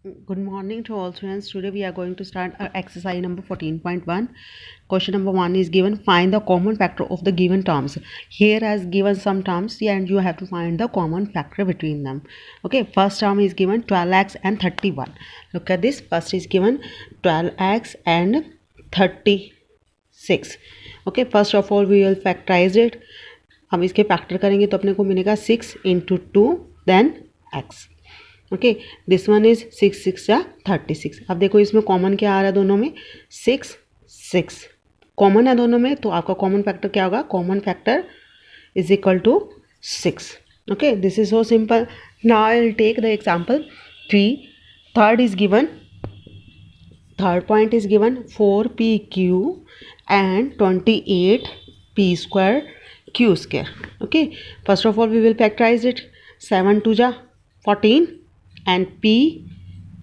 Good morning to all students. Today we are going to start our exercise number 14.1. Question number 1 is given. Find the common factor of the given terms. Here has given some terms and you have to find the common factor between them. Okay, first term is given 12x and 31. Look at this. First is given 12x and 36. Okay, first of all we will factorize it. हम इसके factor करेंगे तो अपने को मिलेगा 6 into 2 then x. Okay, this one is 6 6 या 36. अब देखो इसमें कॉमन क्या आ रहा है दोनों में, 6 6 कॉमन है दोनों में, तो आपका कॉमन फैक्टर क्या होगा, common factor is equal to 6. Okay, this is so simple. Now I will take the example 3. Third is given, third point is given 4pq and 28p square q square. Okay, first of all we will factorize it. 7 2 जा 14 and p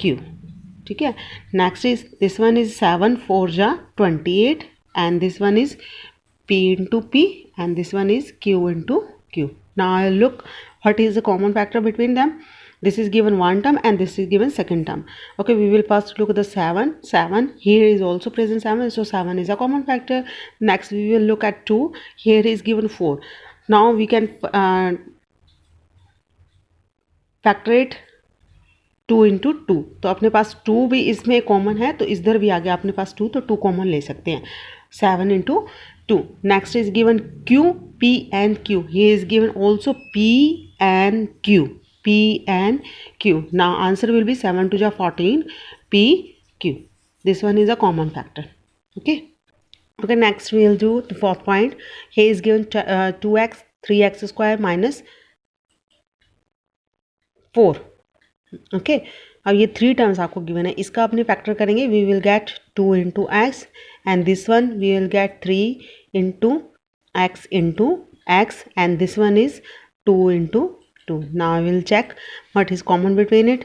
q. ठीक है, next is this one is 7 4 जा 28 and this one is p into p and this one is q into q. Now I'll look what is the common factor between them. This is given one term and this is given second term. Okay, we will first look at the 7. Here is also present 7, so 7 is a common factor. Next we will look at 2. Here is given 4. Now we can factor it 2 into 2. तो अपने पास 2 भी इसमें common है, तो इधर भी आ गया अपने पास 2, तो 2 कॉमन ले सकते हैं. 7 into 2. Next is given q, p and q. Here is given also p and q. P and q. Now answer will be 7 to 14 p q. This one is a common factor. Okay. Okay. Next we will do the fourth point. Here is given 2x 3x square minus 4. Okay, अब ये 3 terms आपको given है, इसका अपने factor करेंगे. We will get 2 into x and this one we will get 3 into x and this one is 2 into 2. Now I will check what is common between it.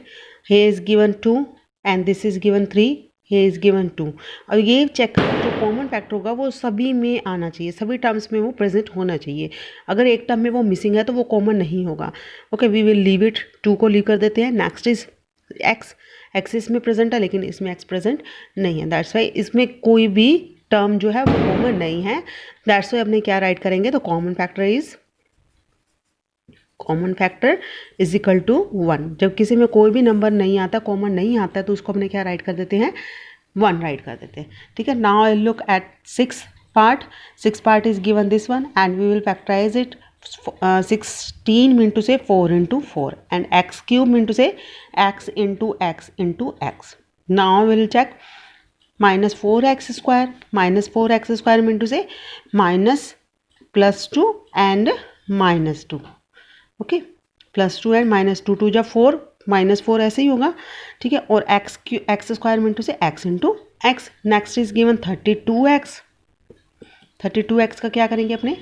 here is given 2 and this is given 3, here is given 2. अब ये check करें, जो common factor होगा वो सभी में आना चाहिए, सभी टर्म्स में वो प्रेजेंट होना चाहिए. अगर एक टर्म में वो मिसिंग है तो वो कॉमन नहीं होगा. Okay, we will leave it, 2 को लीव कर देते हैं. नेक्स्ट इज एक्स इसमें प्रेजेंट है लेकिन इसमें एक्स प्रेजेंट नहीं है, दैट्स वाई इसमें कोई भी टर्म जो है वो कॉमन नहीं है. दैट्स वाई अपने क्या राइट करेंगे, तो common factor is equal to 1. जब किसी में कोई भी नंबर नहीं आता, कॉमन नहीं आता, तो उसको अपने क्या राइट कर देते हैं, 1 राइट कर देते हैं. ठीक है, now I look at 6 part is given this one and we will factorise it. 16 mean to say 4 into 4 and x cube mean to say x into x into x. Now we will check minus 4x square mean to say minus plus 2 and minus 2. Okay, plus 2 and minus 2 2 जा 4 minus 4 ऐसे ही होगा. ठीक है, और x square मिनटू से x into x. Next is given 32x का क्या करेंगे अपने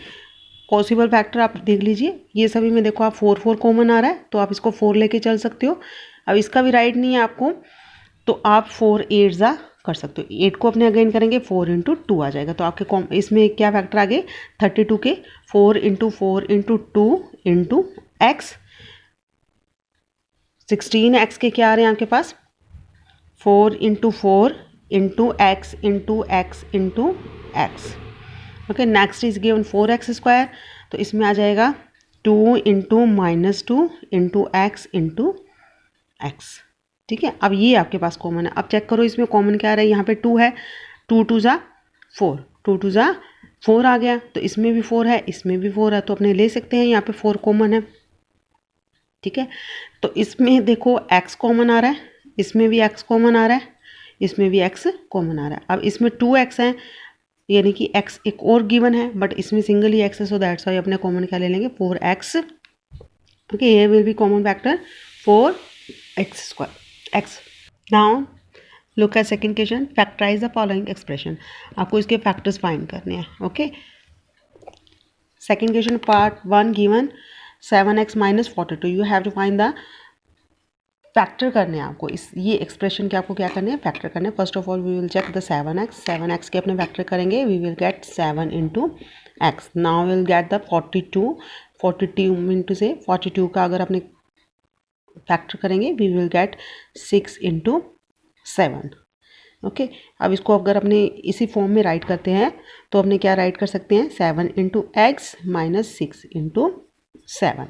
पॉसिबल फैक्टर, आप देख लीजिए. ये सभी में देखो आप 4 4 कॉमन आ रहा है, तो आप इसको 4 लेके चल सकते हो. अब इसका भी राइट नहीं है आपको, तो आप 4 8 जा कर सकते हो. 8 को अपने अगेन करेंगे 4 इंटू 2 आ जाएगा. तो आपके इसमें क्या फैक्टर आ गए, 32 के 4 into 4 into 2 into x. 16x के क्या आ रहे हैं आपके पास, 4 into 4 into x into x into x. Okay, next is given 4x square, तो इसमें आ जाएगा 2 into minus 2 into x into x. ठीक है, अब ये आपके पास कॉमन है. अब चेक करो इसमें कॉमन क्या आ रहा है, यहाँ पे 2 है, 2 2 जा 4, 2 2 जा 4 आ गया, तो इसमें भी 4 है, इसमें भी 4 है, तो अपने ले सकते हैं, यहाँ पे 4 कॉमन है. ठीक है, तो इसमें देखो x कॉमन आ रहा है, इसमें भी x कॉमन आ रहा है, इसमें भी x कॉमन आ रहा है. अब इसमें 2x है, यानी कि x एक और गिवन है, बट इसमें सिंगल ही x है, सो दैट्स वाई अपने कॉमन क्या ले लेंगे, 4x. ओके, ये will be common factor 4x square x. Now look at second question. Factorise the following expression. आपको इसके फैक्टर्स फाइंड करने हैं. ओके, second question part 1 given 7x minus 42. You have to find the factor करने हैं आपको. इस ये एक्सप्रेशन के आपको क्या करने हैं, फैक्टर करने हैं. First of all we will check the 7x के अपने फैक्टर करेंगे. We will get 7 into x. Now will get the 42 mean to say 42 का अगर अपने फैक्टर करेंगे we will get 6 into 7। Okay, अब इसको अगर अपने इसी फॉर्म में राइट करते हैं तो अपने क्या राइट कर सकते हैं 7 into x minus 6 into 7।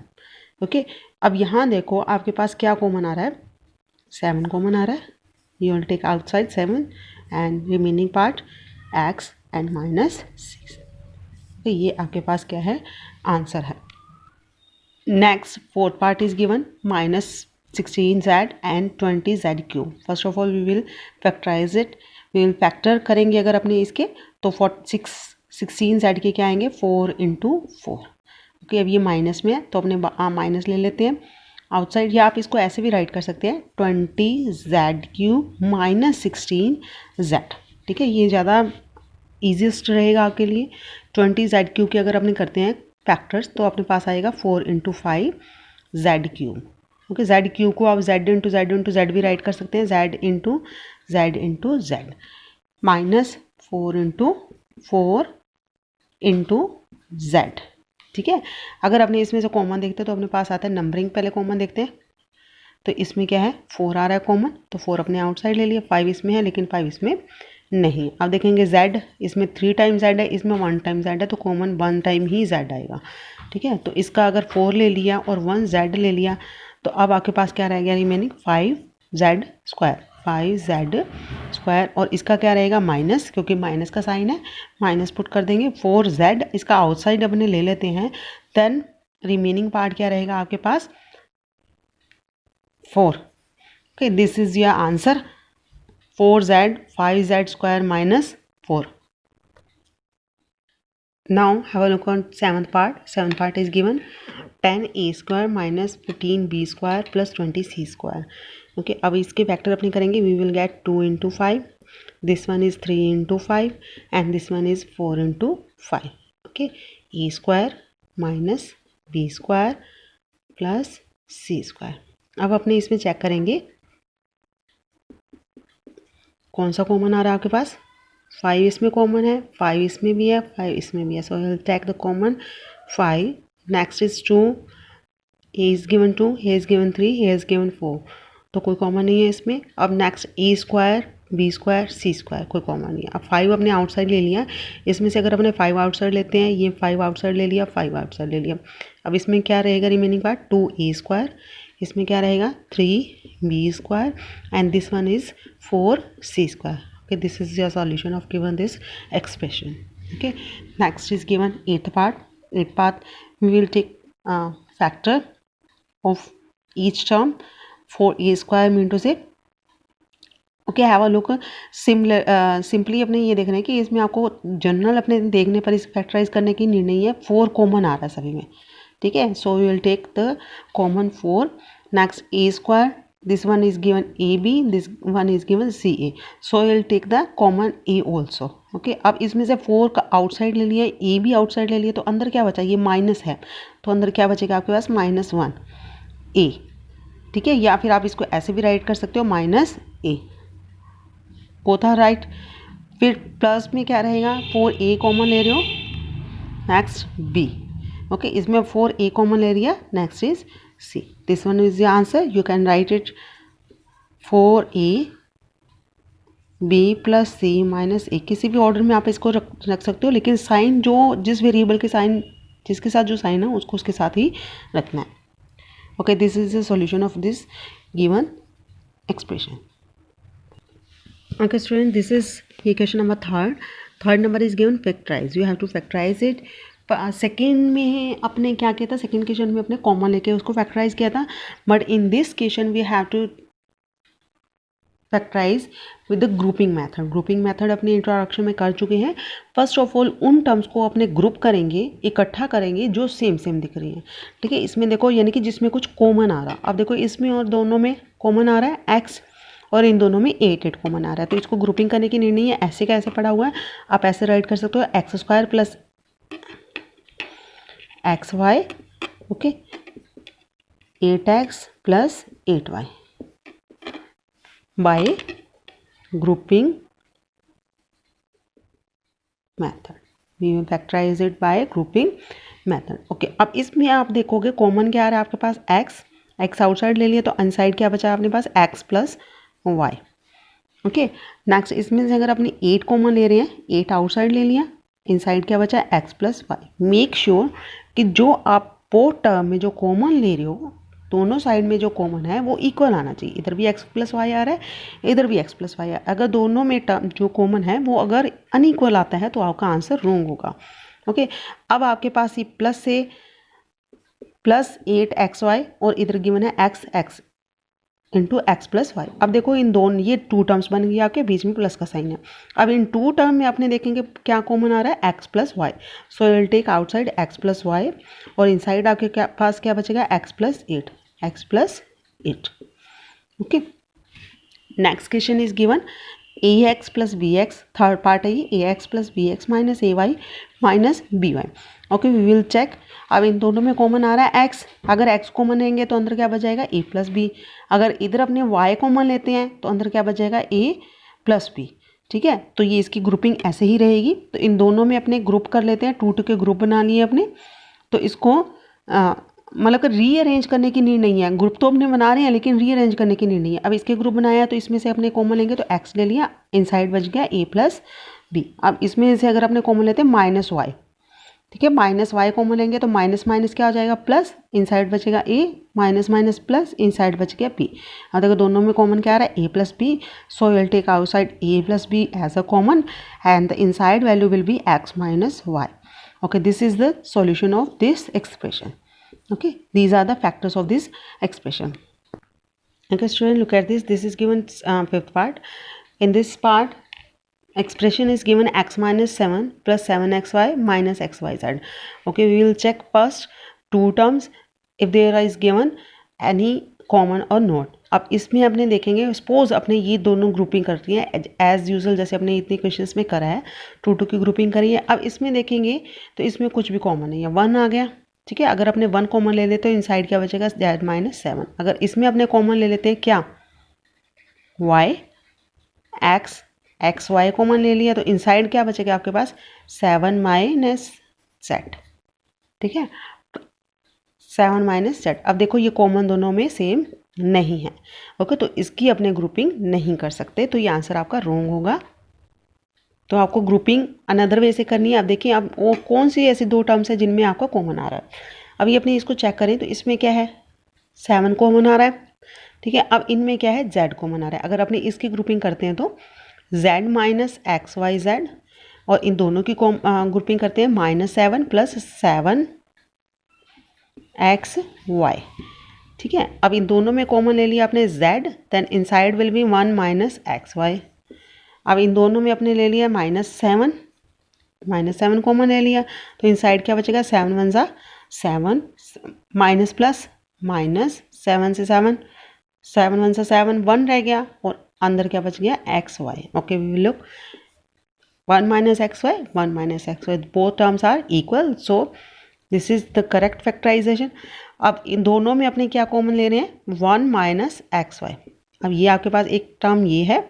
Okay, अब यहाँ देखो आपके पास क्या कॉमन आ रहा है, 7 कॉमन आ रहा है, you will take outside 7 and remaining part x and minus 6। तो ये आपके पास क्या है, आंसर है। Next fourth part is given minus 16z and 20z cube. First of all we will factorise it, we will factor करेंगे अगर अपने इसके तो 16z के क्या आएंगे 4 इंटू 4। ओके, अब ये माइनस में है तो अपने माइनस ले लेते हैं आउटसाइड, या आप इसको ऐसे भी राइट कर सकते हैं 20z क्यूब माइनस 16z। ठीक है, ये ज़्यादा ईजीएस्ट रहेगा आपके लिए। 20z क्यूब के अगर अपने करते हैं फैक्टर्स तो अपने पास आएगा 4 into 5 Z cube. Okay, Z cube को आप जेड इंटू जेड भी राइट कर सकते हैं, Z into Z minus 4 into Z. ठीक है, अगर अपने इसमें से कॉमन देखते हैं तो अपने पास आता है नंबरिंग, पहले कॉमन देखते हैं तो इसमें क्या है 4 आ रहा है कॉमन, तो 4 अपने आउटसाइड ले लिया, 5 इसमें है लेकिन 5 इसमें नहीं। अब देखेंगे z, इसमें 3 टाइम z है, इसमें 1 टाइम z है, तो कॉमन 1 टाइम ही z आएगा। ठीक है, तो इसका अगर 4 ले लिया और 1 z ले लिया तो अब आपके पास क्या रह गया रिमेनिंग 5z स्क्वायर, और इसका क्या रहेगा माइनस, क्योंकि माइनस का साइन है माइनस पुट कर देंगे 4z, इसका आउटसाइड अपने ले लेते हैं, देन रिमेनिंग पार्ट क्या रहेगा आपके पास 4। Okay, this is your answer 4z 5z square minus 4. Now have a look on seventh part. Seventh part is given 10a square minus 15b square plus 20c square. Okay, अब इसके factor अपने करेंगे, we will get 2 into 5. This one is 3 into 5 and this one is 4 into 5. Okay, a square minus b square plus c square. अब अपने इसमें check करेंगे कौन सा कॉमन आ रहा है आपके पास, 5 इसमें कॉमन है, 5 इसमें भी है, 5 इसमें भी है, so will take the common 5। Next is 2, a is given 2, here is given 3, here is given 4, तो कोई कॉमन नहीं है इसमें। अब next a square b square c square, कोई कॉमन नहीं है। अब 5 अपने आउटसाइड ले लिया, इसमें से अगर अपने 5 आउटसाइड लेते हैं, ये 5 आउटसाइड ले लिया, 5 आउटसाइड ले लिया, अब इसमें क्या रहेगा रिमेनिंग पार्ट 2a स्क्वायर, इसमें क्या रहेगा 3b square and this one is 4c square. Okay, this is your solution of given this expression. Okay, next is given eighth part. Eighth part we will take factor of each term for a square mean to say. Okay, have a look. Similar simply अपने ये देखना है कि इसमें आपको general अपने देखने पर इस फैक्टराइज करने की नीड नहीं है, 4 कॉमन आ रहा है सभी में। ठीक है, so we will take the common 4। Next a square, this one is given ab, this one is given ca, so we'll take the common a also. Okay, अब इसमें से 4 का आउटसाइड ले लिया, a भी आउटसाइड ले लिया, तो अंदर क्या बचा, ये माइनस है तो अंदर क्या बचेगा आपके पास -1 a। ठीक है, या फिर आप इसको ऐसे भी राइट कर सकते हो -a, बोथ आर राइट। फिर प्लस में क्या रहेगा 4a कॉमन ले रहे हो, नेक्स्ट b। ओके, इसमें 4a कॉमन ले लिया, next is C. This one is the answer. You can write it 4a b plus c minus a, किसी भी ऑर्डर में आप इसको रख सकते हो, लेकिन साइन जो जिस वेरिएबल के साइन जिसके साथ जो साइन है उसको उसके साथ ही रखना है। Okay, this is the solution of this given expression. Okay student, this is ये question number third number is given factorise, you have to factorise it. Second में अपने क्या किया था, सेकेंड क्वेश्चन में अपने कॉमन लेके उसको फैक्टराइज किया था, but in this question we have to factorise with the grouping method. Grouping method अपने इंट्रोडक्शन में कर चुके हैं। फर्स्ट ऑफ ऑल उन टर्म्स को अपने ग्रुप करेंगे, इकट्ठा करेंगे जो सेम दिख रही हैं। ठीक है, इसमें देखो यानी कि जिसमें कुछ कॉमन आ रहा, अब देखो इसमें और दोनों में कॉमन आ रहा है x, और इन दोनों में 8 कॉमन आ रहा है, तो इसको ग्रुपिंग करने की नीड नहीं है, ऐसे का ऐसे पड़ा हुआ है, आप ऐसे राइट कर सकते हो x square plus xy, okay 8x plus 8y by grouping method, we will factorise it by grouping method. Okay, अब इसमें आप देखोगे कॉमन क्या आ रहा है आपके पास x, एक्स आउटसाइड ले लिया तो इनसाइड क्या बचा अपने पास x plus y. Okay, next इसमें से अगर अपने 8 कॉमन ले रहे हैं, 8 आउटसाइड ले लिया, इनसाइड क्या बचा x plus y. Make sure कि जो आप बोथ टर्म में जो कॉमन ले रहे हो दोनों साइड में जो कॉमन है वो इक्वल आना चाहिए। इधर भी एक्स प्लस वाई आ रहा है, इधर भी एक्स प्लस वाई आ रहा है। अगर दोनों में टर्म जो कॉमन है वो अगर अनइक्वल आता है तो आपका आंसर रॉन्ग होगा। ओके, अब आपके पास ये प्लस से प्लस 8xy और इधर गिवन है x x into x plus y. अब देखो इन दोनों ये 2 टर्म्स बन गई आपके, बीच में प्लस का साइन है। अब इन 2 टर्म में आपने देखेंगे क्या कॉमन आ रहा है x plus y, so will take outside x plus y और इनसाइड आपके पास क्या बचेगा x plus 8, x plus 8। Okay, next question is given a x plus b x, third part है ये, a x plus b x minus a y minus b y. Okay, we will check. अब इन दोनों में common आ रहा है x, अगर x कॉमन लेंगे तो अंदर क्या बचेगा a प्लस बी। अगर इधर अपने y कॉमन लेते हैं तो अंदर क्या बचेगा a प्लस बी। ठीक है, तो ये इसकी ग्रुपिंग ऐसे ही रहेगी। तो इन दोनों में अपने ग्रुप कर लेते हैं, 2 के ग्रुप बना लिए अपने। तो इसको मतलब कि रीअरेंज करने की नीड नहीं है, ग्रुप तो अपने बना रहे हैं लेकिन रीअरेंज करने की नीड नहीं है। अब इसके ग्रुप बनाया तो इसमें से अपने कॉमन लेंगे तो x ले लिया, इनसाइड बच गया a प्लस बी। अब इसमें से अगर अपने कॉमन लेते हैं माइनस वाई, ठीक है, माइनस वाई कॉमन लेंगे तो माइनस माइनस क्या हो जाएगा प्लस, इनसाइड बचेगा a, minus minus plus, inside बच गया b। अब देखो दोनों में कॉमन क्या आ रहा है a plus b, so will take outside a plus b as a common and the inside value will be x minus y. Okay, this is the solution of this expression. Okay, these are the factors of this expression. Okay student, look at this. This is given fifth part. In this part expression is given x minus 7 plus 7xy minus xyz. Okay, we will check first 2 terms if there is given any common or not. अब इसमें अपने देखेंगे, suppose अपने ये दोनों grouping करती हैं as usual जैसे अपने इतने क्वेश्चंस में करा है, 2 की ग्रुपिंग करी है। अब इसमें देखेंगे तो इसमें कुछ भी कॉमन नहीं है, 1 आ गया। ठीक है, अगर अपने 1 कॉमन ले लेते हैं तो इनसाइड क्या बचेगा z माइनस 7। अगर इसमें अपने कॉमन ले लेते हैं क्या y x x y common ले लिया तो इनसाइड क्या बचेगा आपके पास 7 माइनस z। ठीक है, 7 माइनस z। अब देखो ये कॉमन दोनों में सेम नहीं है। ओके, तो इसकी अपने ग्रुपिंग नहीं कर सकते, तो ये आंसर आपका रॉन्ग होगा। तो आपको ग्रुपिंग अनदर वे से करनी है। अब देखिए अब वो कौन सी ऐसी 2 टर्म्स है जिनमें आपका कॉमन आ रहा है। अब ये अपने इसको चेक करें तो इसमें क्या है 7 कॉमन आ रहा है। ठीक है, अब इनमें क्या है z कॉमन आ रहा है। अगर अपने इसकी ग्रुपिंग करते हैं तो z minus x y z, और इन दोनों की ग्रुपिंग करते हैं -7 प्लस 7 एक्स वाई। ठीक है, अब इन दोनों में कॉमन ले लिया आपने z, then inside will be 1 minus x y. अब इन दोनों में अपने ले लिया -7 कॉमन ले लिया तो इनसाइड क्या बचेगा 7 1 ज़ा 7 माइनस प्लस माइनस 7 से 7 7 1 से 7 1 रह गया और अंदर क्या बच गया x y. Okay, we will look 1 minus x y 1 minus x y, both terms are equal, so this is the correct factorisation. अब इन दोनों में अपने क्या कॉमन ले रहे हैं 1 माइनस एक्स वाई। अब ये आपके पास एक टर्म ये है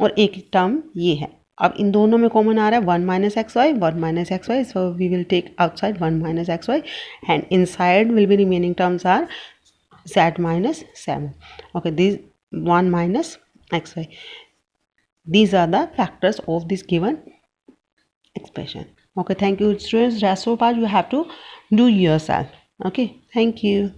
और एक टर्म ये है। अब इन दोनों में कॉमन आ रहा है 1 minus x y 1 minus x y, so we will take outside 1 minus x y and inside will be remaining terms are z minus 7. Okay, these 1 minus xy. These are the factors of this given expression. Okay, thank you students. Rest of part you have to do yourself. Okay, thank you.